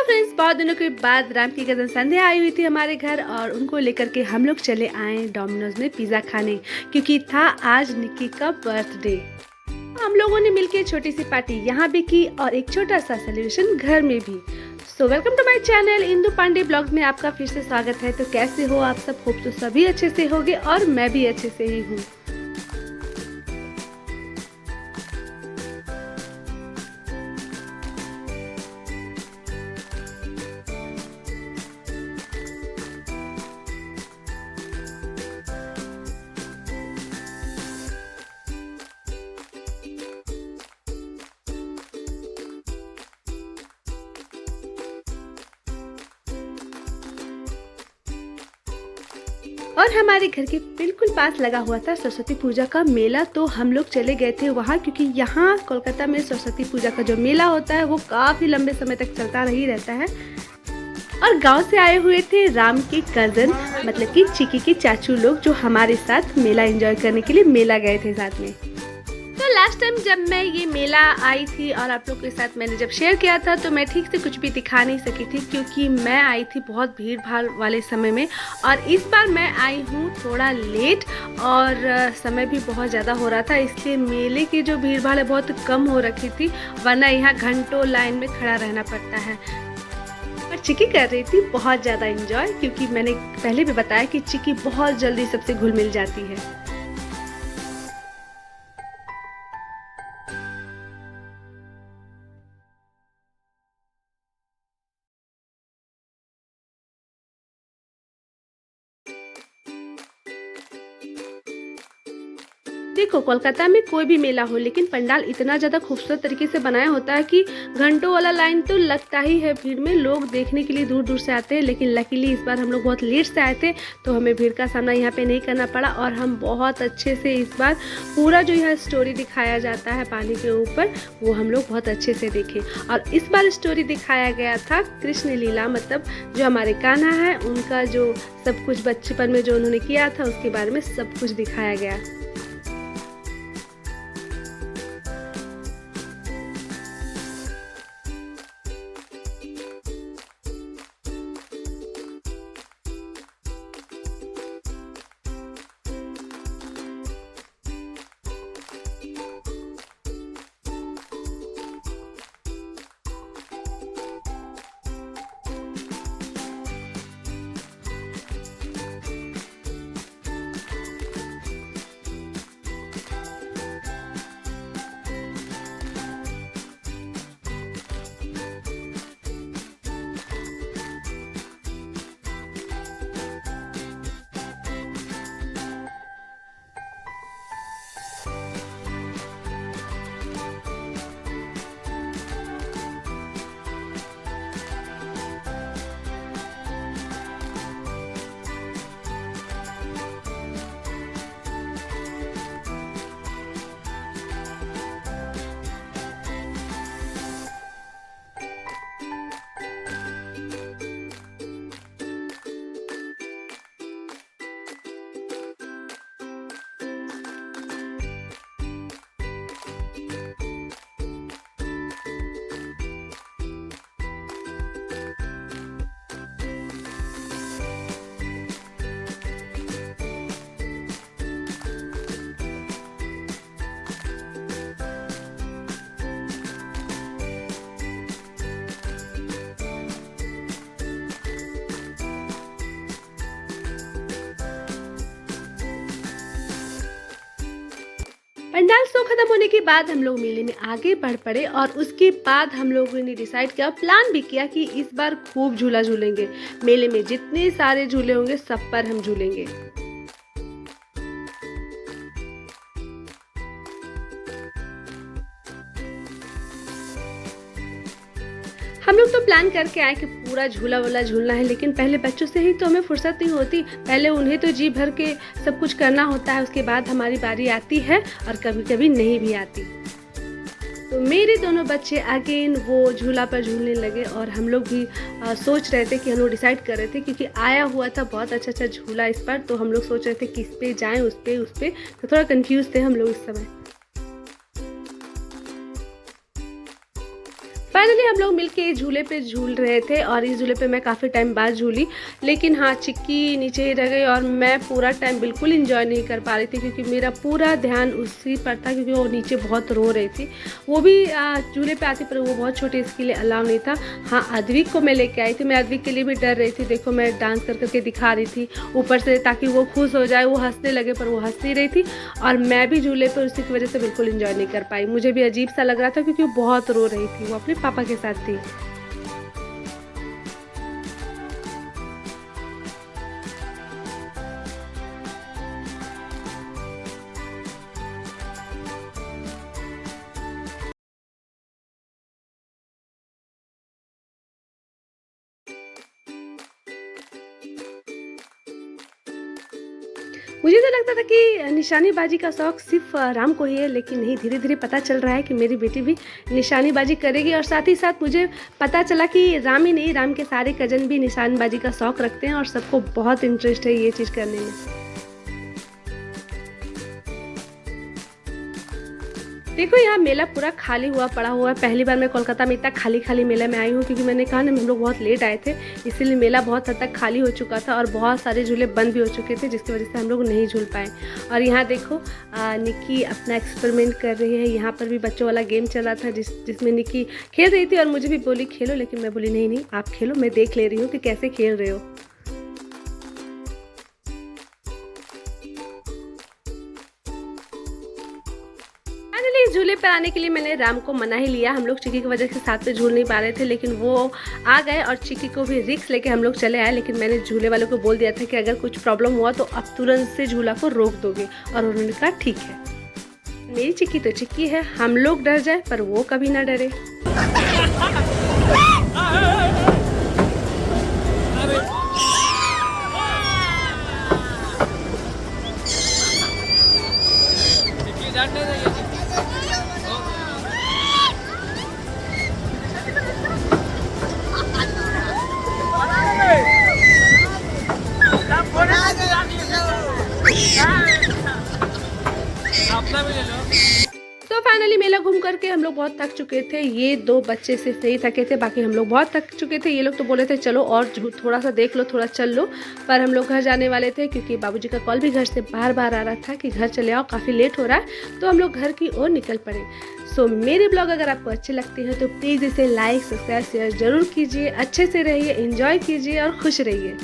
Friends, बहुत दिनों के बाद राम की कज़न संध्या आई हुई थी हमारे घर और उनको लेकर के हम लोग चले आए डोमिनोज में पिज़्ज़ा खाने, क्योंकि था आज निक्की का बर्थडे। हम लोगों ने मिलकर छोटी सी पार्टी यहाँ भी की और एक छोटा सा सेलिब्रेशन घर में भी। So welcome to my channel Indu Pandey blogs में आपका फिर से स्वागत है। तो कैसे हो आप सब? होप तो सभी अच्छे से होंगे और मैं भी अच्छे से ही हूँ। और हमारे घर के बिल्कुल पास लगा हुआ था सरस्वती पूजा का मेला, तो हम लोग चले गए थे वहाँ, क्योंकि यहाँ कोलकाता में सरस्वती पूजा का जो मेला होता है वो काफ़ी लंबे समय तक चलता ही रहता है। और गांव से आए हुए थे राम के कज़न, मतलब कि चिकी के चाचू लोग, जो हमारे साथ मेला एंजॉय करने के लिए मेला गए थे साथ में। तो लास्ट टाइम जब मैं ये मेला आई थी और आप लोग के साथ मैंने जब शेयर किया था, तो मैं ठीक से कुछ भी दिखा नहीं सकी थी, क्योंकि मैं आई थी बहुत भीड़ भाड़ वाले समय में। और इस बार मैं आई हूँ थोड़ा लेट और समय भी बहुत ज़्यादा हो रहा था, इसलिए मेले की जो भीड़ भाड़ है बहुत कम हो रखी थी, वरना यहाँ घंटों लाइन में खड़ा रहना पड़ता है। और चिकी कर रही थी बहुत ज़्यादा एंजॉय, क्योंकि मैंने पहले भी बताया कि चिकी बहुत जल्दी सबसे घुल मिल जाती है। देखो, कोलकाता में कोई भी मेला हो, लेकिन पंडाल इतना ज़्यादा खूबसूरत तरीके से बनाया होता है कि घंटों वाला लाइन तो लगता ही है। भीड़ में लोग देखने के लिए दूर दूर से आते हैं, लेकिन लकीली इस बार हम लोग बहुत लेट से आए थे, तो हमें भीड़ का सामना यहाँ पे नहीं करना पड़ा। और हम बहुत अच्छे से इस बार पूरा जो यह स्टोरी दिखाया जाता है पानी के ऊपर, वो हम लोग बहुत अच्छे से देखे। और इस बार स्टोरी दिखाया गया था कृष्ण लीला, मतलब जो हमारे कान्हा है उनका जो सब कुछ बचपन में जो उन्होंने किया था उसके बारे में सब कुछ दिखाया गया। पंडाल शो खत्म होने के बाद हम लोग मेले में आगे बढ़ पड़े और उसके बाद हम लोगों ने डिसाइड किया, प्लान भी किया कि इस बार खूब झूला झूलेंगे। मेले में जितने सारे झूले होंगे सब पर हम झूलेंगे। हम लोग तो प्लान करके आए कि पूरा झूला वूला झूलना है, लेकिन पहले बच्चों से ही तो हमें फुर्सत नहीं होती। पहले उन्हें तो जी भर के सब कुछ करना होता है, उसके बाद हमारी बारी आती है और कभी कभी नहीं भी आती। तो मेरे दोनों बच्चे अगेन वो झूला पर झूलने लगे और हम लोग भी सोच रहे थे कि हम लोग डिसाइड कर रहे थे, क्योंकि आया हुआ था बहुत अच्छा झूला इस पर, तो हम लोग सोच रहे थे किस पे जाएं, उस पे तो थोड़ा कंफ्यूज थे हम लोग इस समय। फाइनली हम लोग मिलके इस झूले पे झूल रहे थे और इस झूले पे मैं काफ़ी टाइम बाद झूली, लेकिन हाँ चिक्की नीचे ही रह गई और मैं पूरा टाइम बिल्कुल इंजॉय नहीं कर पा रही थी क्योंकि मेरा पूरा ध्यान उसी पर था क्योंकि वो नीचे बहुत रो रही थी। वो भी झूले पे आती पर वो बहुत छोटी, इसके लिए अलाउ नहीं था। हाँ अद्विक को मैं लेके आई थी, मैं अद्विक के लिए भी डर रही थी। देखो मैं डांस कर करके दिखा रही थी ऊपर से ताकि वो खुश हो जाए, वो हंसने लगे, पर वो हंस नहीं रही थी और मैं भी झूले पर उसी की वजह से बिल्कुल इंजॉय नहीं कर पाई। मुझे भी अजीब सा लग रहा था क्योंकि वो बहुत रो रही थी, वो अपने पापा के साथ थी। मुझे तो लगता था कि निशानेबाजी का शौक़ सिर्फ राम को ही है, लेकिन नहीं, धीरे धीरे पता चल रहा है कि मेरी बेटी भी निशानेबाजी करेगी। और साथ ही साथ मुझे पता चला कि राम ही नहीं, राम के सारे कज़न भी निशानेबाजी का शौक़ रखते हैं और सबको बहुत इंटरेस्ट है ये चीज़ करने में। देखो यहाँ मेला पूरा खाली हुआ पड़ा हुआ है। पहली बार मैं कोलकाता में इतना खाली खाली मेला में आई हूँ क्योंकि मैंने कहा ना हम लोग बहुत लेट आए थे, इसीलिए मेला बहुत हद तक खाली हो चुका था और बहुत सारे झूले बंद भी हो चुके थे जिसकी वजह से हम लोग नहीं झूल पाए। और यहाँ देखो निक्की अपना एक्सपेरिमेंट कर रही है। यहाँ पर भी बच्चों वाला गेम चल रहा था जिसमें निक्की खेल रही थी और मुझे भी बोली खेलो, लेकिन मैं बोली नहीं आप खेलो, मैं देख ले रही हूँ कि कैसे खेल रहे हो। फाइनली झूले पर आने के लिए मैंने राम को मना ही लिया। हम लोग चिक्की की वजह से साथ में झूल नहीं पा रहे थे, लेकिन वो आ गए और चिक्की को भी रिस्क लेके हम लोग चले आए। लेकिन मैंने झूले वालों को बोल दिया था कि अगर कुछ प्रॉब्लम हुआ तो अब तुरंत से झूला को रोक दोगे, और उन्होंने कहा ठीक है। मेरी चिक्की तो चिक्की है, हम लोग डर जाए पर वो कभी ना डरे। तो फाइनली मेला घूम करके हम लोग बहुत थक चुके थे। ये दो बच्चे सिर्फ नहीं थके थे, बाकी हम लोग बहुत थक चुके थे। ये लोग तो बोले थे चलो और थोड़ा सा देख लो, थोड़ा चल लो, पर हम लोग घर जाने वाले थे क्योंकि बाबूजी का कॉल भी घर से बार बार आ रहा था कि घर चले आओ, काफ़ी लेट हो रहा है। तो हम लोग घर की ओर निकल पड़े। सो मेरे ब्लॉग अगर आपको अच्छे लगते हैं तो प्लीज़ इसे लाइक, सब्सक्राइब, शेयर जरूर कीजिए। अच्छे से रहिए, एंजॉय कीजिए और खुश रहिए।